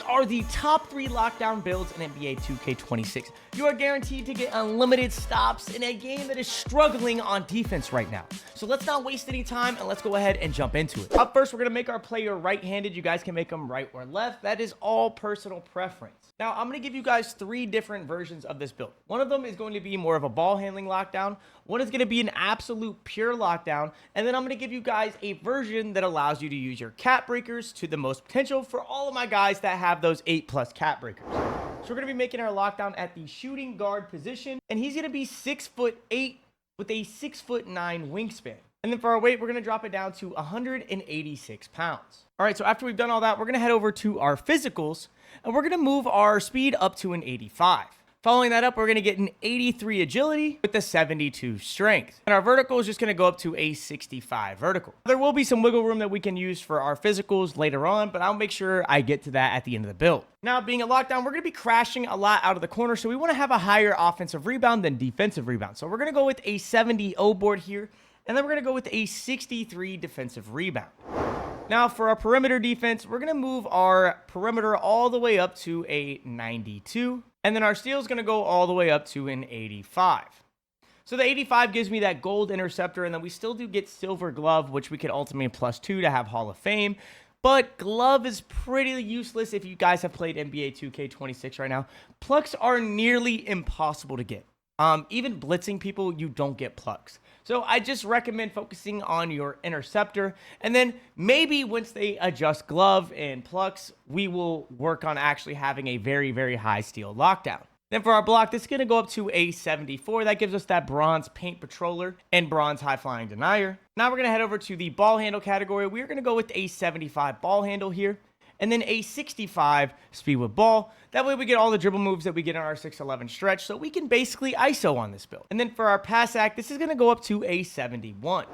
These are the top 3 lockdown builds in NBA 2K26. You are guaranteed to get unlimited stops in a game that is struggling on defense right now. So let's not waste any time and let's go ahead and jump into it. Up first, we're going to make our player right-handed. You guys can make them right or left. That is all personal preference. Now, I'm going to give you guys 3 different versions of this build. One of them is going to be more of a ball handling lockdown. One is going to be an absolute pure lockdown. And then I'm going to give you guys a version that allows you to use your cap breakers to the most potential for all of my guys that have those 8+ cap breakers. So we're going to be making our lockdown at the shooting guard position. And he's going to be 6'8" with a 6'9" wingspan. And then for our weight, we're going to drop it down to 186 pounds. All right, so after we've done all that, we're going to head over to our physicals, and we're going to move our speed up to an 85. Following that up, we're going to get an 83 agility with a 72 strength. And our vertical is just going to go up to a 65 vertical. There will be some wiggle room that we can use for our physicals later on, but I'll make sure I get to that at the end of the build. Now, being a lockdown, we're going to be crashing a lot out of the corner, so we want to have a higher offensive rebound than defensive rebound. So we're going to go with a 70 O board here, and then we're going to go with a 63 defensive rebound. Now, for our perimeter defense, we're going to move our perimeter all the way up to a 92. And then our steal is going to go all the way up to an 85. So the 85 gives me that gold interceptor. And then we still do get silver glove, which we could ultimately +2 to have Hall of Fame. But glove is pretty useless if you guys have played NBA 2K26 right now. Plucks are nearly impossible to get. Even blitzing people, you don't get plucks. So I just recommend focusing on your interceptor. And then maybe once they adjust glove and plucks, we will work on actually having a very, very high steal lockdown. Then for our block, this is going to go up to a 74. That gives us that bronze paint patroller and bronze high flying denier. Now we're going to head over to the ball handle category. We're going to go with a 75 ball handle here, and then a 65 speed with ball. That way we get all the dribble moves that we get on our 6'11 stretch, so we can basically ISO on this build. And then for our pass act, this is going to go up to a 71.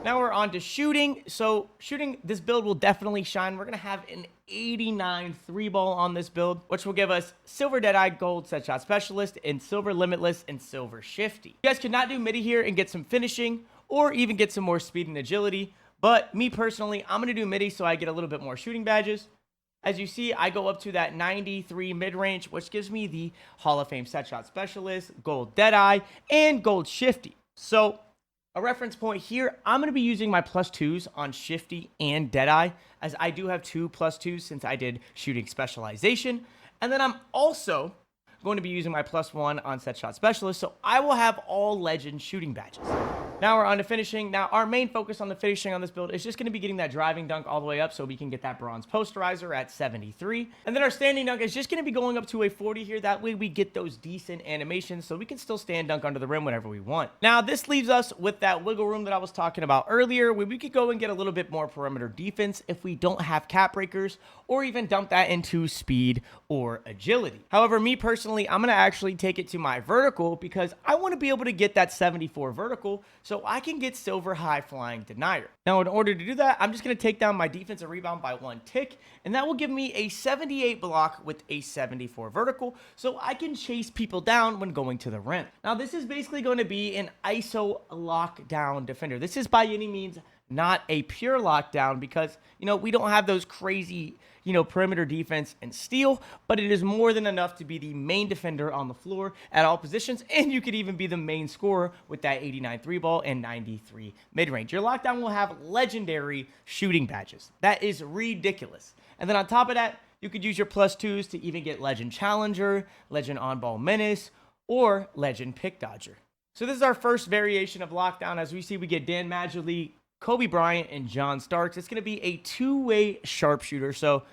Now we're on to shooting. So shooting, this build will definitely shine. We're going to have an 89 3-ball on this build, which will give us silver Deadeye, gold set shot specialist, and silver limitless, and silver shifty. You guys cannot do midi here and get some finishing, or even get some more speed and agility. But me personally, I'm going to do midi so I get a little bit more shooting badges. As you see, I go up to that 93 mid-range, which gives me the Hall of Fame set shot specialist, gold Deadeye, and gold shifty. So a reference point here, I'm going to be using my +2s on shifty and Deadeye, as I do have 2 +2s since I did shooting specialization. And then I'm also going to be using my +1 on set shot specialist, so I will have all legend shooting badges. Now we're on to finishing. Now our main focus on the finishing on this build is just going to be getting that driving dunk all the way up so we can get that bronze posterizer at 73. And then our standing dunk is just going to be going up to a 40 here. That way we get those decent animations so we can still stand dunk under the rim whenever we want. Now this leaves us with that wiggle room that I was talking about earlier, where we could go and get a little bit more perimeter defense if we don't have cap breakers, or even dump that into speed or agility. However, me personally, I'm going to actually take it to my vertical because I want to be able to get that 74 vertical so I can get silver high flying denier. Now, in order to do that, I'm just going to take down my defensive rebound by 1 tick, and that will give me a 78 block with a 74 vertical, so I can chase people down when going to the rim. Now, this is basically going to be an ISO lockdown defender. This is by any means not a pure lockdown because, we don't have those crazy, perimeter defense and steal, but it is more than enough to be the main defender on the floor at all positions, and you could even be the main scorer with that 89 3-ball and 93 mid-range. Your lockdown will have legendary shooting badges. That is ridiculous. And then on top of that, you could use your +2s to even get legend challenger, legend on-ball menace, or legend pick dodger. So this is our first variation of lockdown. As we see, we get Dan Majerle, Kobe Bryant, and John Starks. It's going to be a 2-way sharpshooter. So,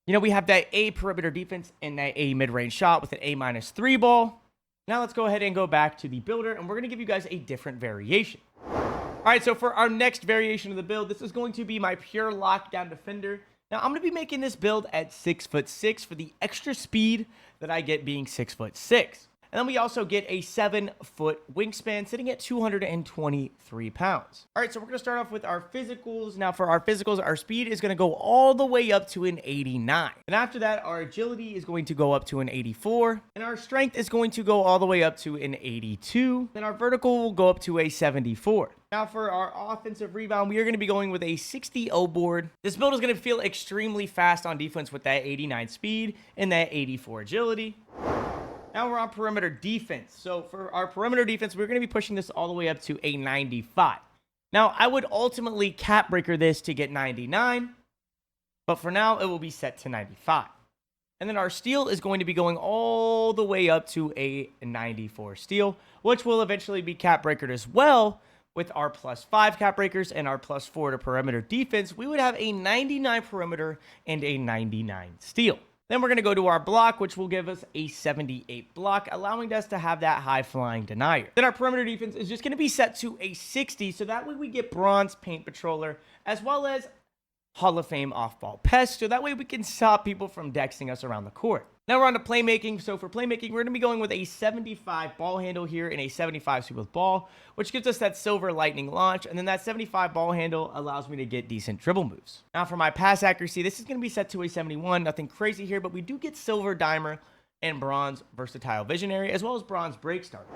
we have that A perimeter defense and that A mid-range shot with an A- 3-ball. Now let's go ahead and go back to the builder, and we're going to give you guys a different variation. All right, so for our next variation of the build, this is going to be my pure lockdown defender. Now, I'm going to be making this build at 6'6" for the extra speed that I get being 6'6". And then we also get a 7-foot wingspan sitting at 223 pounds. All right, so we're going to start off with our physicals. Now for our physicals, our speed is going to go all the way up to an 89. And after that, our agility is going to go up to an 84. And our strength is going to go all the way up to an 82. Then our vertical will go up to a 74. Now for our offensive rebound, we are going to be going with a 60-0 board. This build is going to feel extremely fast on defense with that 89 speed and that 84 agility. Now we're on perimeter defense. So for our perimeter defense, we're going to be pushing this all the way up to a 95. Now, I would ultimately cap breaker this to get 99, but for now, it will be set to 95. And then our steal is going to be going all the way up to a 94 steal, which will eventually be cap breakered as well. With our +5 cap breakers and our +4 to perimeter defense, we would have a 99 perimeter and a 99 steal. Then we're going to go to our block, which will give us a 78 block, allowing us to have that high flying denier. Then our perimeter defense is just going to be set to a 60, so that way we get bronze paint patroller, as well as Hall of Fame off-ball pest, so that way we can stop people from dexing us around the court. Now we're on to playmaking. So for playmaking, we're going to be going with a 75 ball handle here and a 75 sweep with ball, which gives us that silver lightning launch. And then that 75 ball handle allows me to get decent dribble moves. Now for my pass accuracy, this is going to be set to a 71. Nothing crazy here, but we do get silver dimer and bronze versatile visionary, as well as bronze break starter.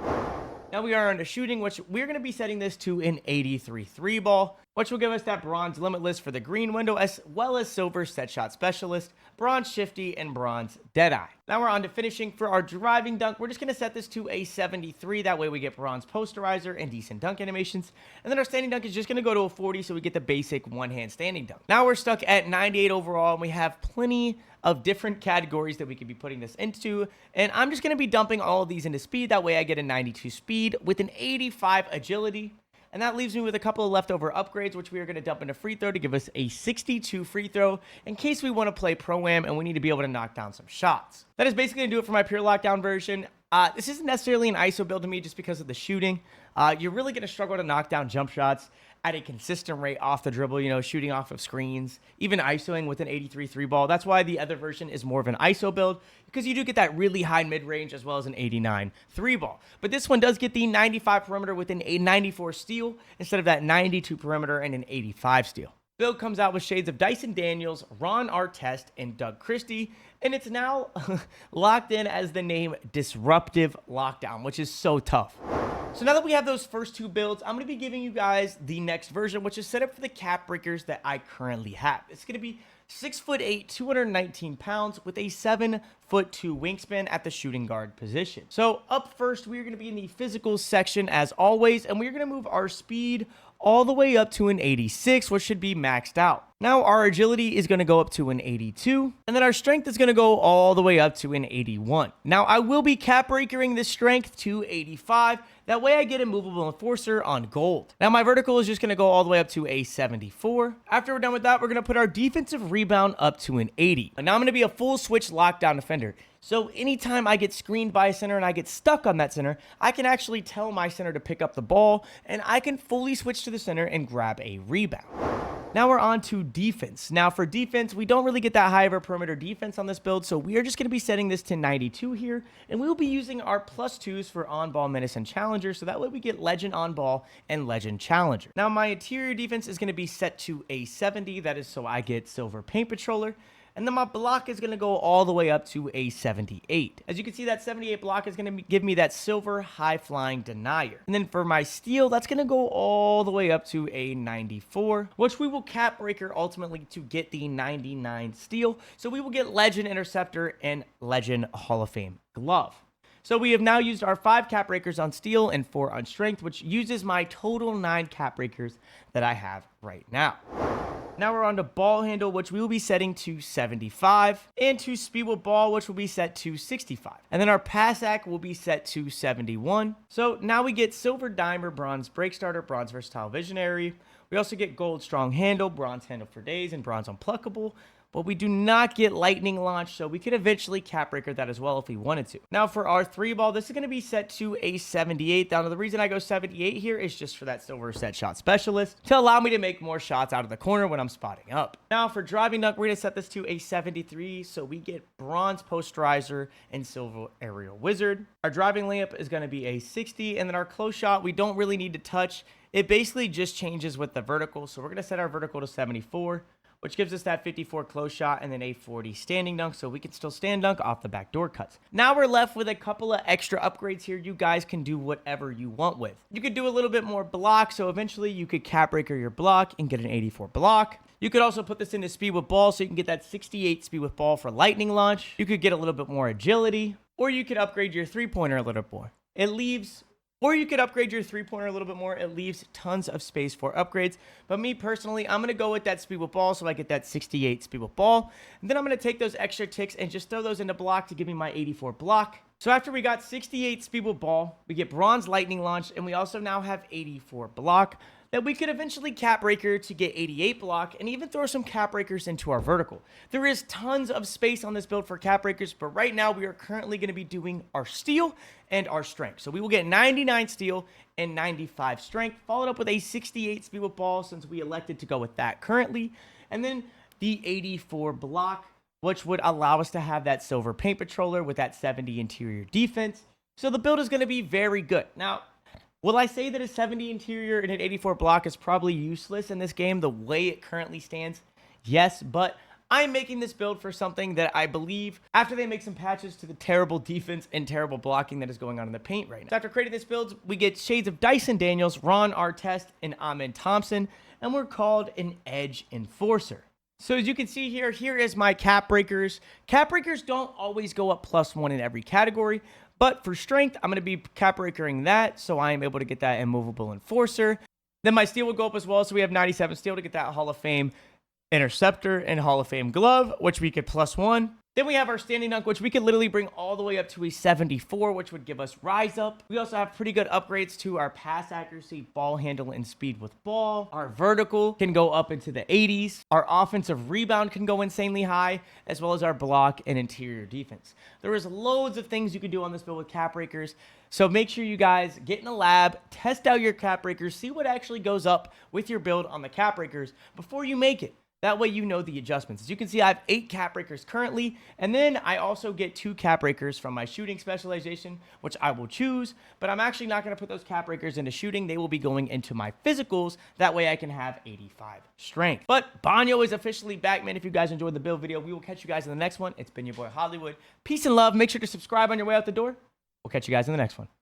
Now we are on to shooting, which we're going to be setting this to an 83 3 ball, which will give us that bronze limitless for the green window, as well as silver set shot specialist, bronze shifty, and bronze deadeye. Now we're on to finishing. For our driving dunk, we're just going to set this to a 73. That way we get bronze posterizer and decent dunk animations. And then our standing dunk is just going to go to a 40, so we get the basic one-hand standing dunk. Now we're stuck at 98 overall, and we have plenty of different categories that we could be putting this into. And I'm just going to be dumping all of these into speed. That way I get a 92 speed with an 85 agility. And that leaves me with a couple of leftover upgrades, which we are going to dump into free throw to give us a 62 free throw in case we want to play Pro-Am and we need to be able to knock down some shots. That is basically going to do it for my pure lockdown version. This isn't necessarily an ISO build to me just because of the shooting. You're really going to struggle to knock down jump shots at a consistent rate off the dribble, you know, shooting off of screens, even ISOing with an 83 3 ball. That's why the other version is more of an ISO build, because you do get that really high mid-range as well as an 89 3 ball. But this one does get the 95 perimeter with an 94 steal instead of that 92 perimeter and an 85 steal. Build comes out with shades of Dyson Daniels, Ron Artest, and Doug Christie, and it's now locked in as the name Disruptive Lockdown, which is so tough. So now that we have those first two builds, I'm going to be giving you guys the next version, which is set up for the cap breakers that I currently have. It's going to be 6'8", 219 pounds with a 7'2" wingspan at the shooting guard position. So up first, we're going to be in the physical section as always, and we're going to move our speed all the way up to an 86, which should be maxed out. Now our agility is going to go up to an 82, and then our strength is going to go all the way up to an 81. Now I will be cap breakering this strength to 85. That way I get immovable enforcer on gold. Now my vertical is just going to go all the way up to a 74. After we're done with that, we're going to put our defensive rebound up to an 80. And now I'm going to be a full switch lockdown defender. So anytime I get screened by a center and I get stuck on that center, I can actually tell my center to pick up the ball, and I can fully switch to the center and grab a rebound. Now we're on to defense. Now for defense, we don't really get that high of a perimeter defense on this build, so we are just going to be setting this to 92 here, and we will be using our +2s for on-ball menace and challenger, so that way we get legend on-ball and legend challenger. Now my interior defense is going to be set to a 70, that is so I get silver paint patroller. And then my block is going to go all the way up to a 78. As you can see, that 78 block is going to give me that silver high-flying denier. And then for my steal, that's going to go all the way up to a 94, which we will cap breaker ultimately to get the 99 steal. So we will get legend interceptor and legend Hall of Fame glove. So we have now used our 5 cap breakers on steal and 4 on strength, which uses my total 9 cap breakers that I have right now. Now we're on to ball handle, which we will be setting to 75, and to speed with ball, which will be set to 65. And then our pass act will be set to 71. So now we get silver dimer, bronze break starter, bronze versatile visionary. We also get gold strong handle, bronze handle for days, and bronze unpluckable, but we do not get lightning launch, so we could eventually cap breaker that as well if we wanted to. Now for our 3-ball, this is going to be set to a 78. Now the reason I go 78 here is just for that silver set shot specialist to allow me to make more shots out of the corner when I'm spotting up. Now for driving dunk, we're going to set this to a 73, so we get bronze posterizer and silver aerial wizard. Our driving layup is going to be a 60, and then our close shot, we don't really need to touch. It basically just changes with the vertical, so we're going to set our vertical to 74, which gives us that 54 close shot and then a 40 standing dunk, so we can still stand dunk off the backdoor cuts. Now we're left with a couple of extra upgrades here. You guys can do whatever you want with. You could do a little bit more block, so eventually you could cap breaker your block and get an 84 block. You could also put this into speed with ball, so you can get that 68 speed with ball for lightning launch. You could get a little bit more agility, or you could upgrade your three-pointer a little more. Or you could upgrade your three-pointer a little bit more. It leaves tons of space for upgrades. But me personally, I'm going to go with that speed with ball, so I get that 68 speed with ball. And then I'm going to take those extra ticks and just throw those into block to give me my 84 block. So after we got 68 speed with ball, we get bronze lightning launch, and we also now have 84 block that we could eventually cap breaker to get 88 block and even throw some cap breakers into our vertical. There is tons of space on this build for cap breakers, but right now we are currently going to be doing our steal and our strength. So we will get 99 steal and 95 strength, followed up with a 68 speed with ball since we elected to go with that currently, and then the 84 block, which would allow us to have that silver paint patroller with that 70 interior defense. So the build is going to be very good. Now, will I say that a 70 interior and an 84 block is probably useless in this game the way it currently stands? Yes, but I'm making this build for something that I believe after they make some patches to the terrible defense and terrible blocking that is going on in the paint right now. So after creating this build, we get shades of Dyson Daniels, Ron Artest, and Amin Thompson, and we're called an Edge Enforcer. So as you can see here, here is my cap breakers. Cap breakers don't always go up +1 in every category, but for strength, I'm going to be cap breakering that, so I am able to get that immovable enforcer. Then my steal will go up as well, so we have 97 steal to get that Hall of Fame interceptor and Hall of Fame glove, which we could +1. Then we have our standing dunk, which we could literally bring all the way up to a 74, which would give us rise up. We also have pretty good upgrades to our pass accuracy, ball handle, and speed with ball. Our vertical can go up into the 80s. Our offensive rebound can go insanely high, as well as our block and interior defense. There is loads of things you can do on this build with cap breakers. So make sure you guys get in a lab, test out your cap breakers, see what actually goes up with your build on the cap breakers before you make it. That way you know the adjustments. As you can see, I have 8 cap breakers currently, and then I also get 2 cap breakers from my shooting specialization, which I will choose, but I'm actually not going to put those cap breakers into shooting. They will be going into my physicals. That way I can have 85 strength. But Banyo is officially back, man. If you guys enjoyed the build video, we will catch you guys in the next one. It's been your boy Hollywood. Peace and love. Make sure to subscribe on your way out the door. We'll catch you guys in the next one.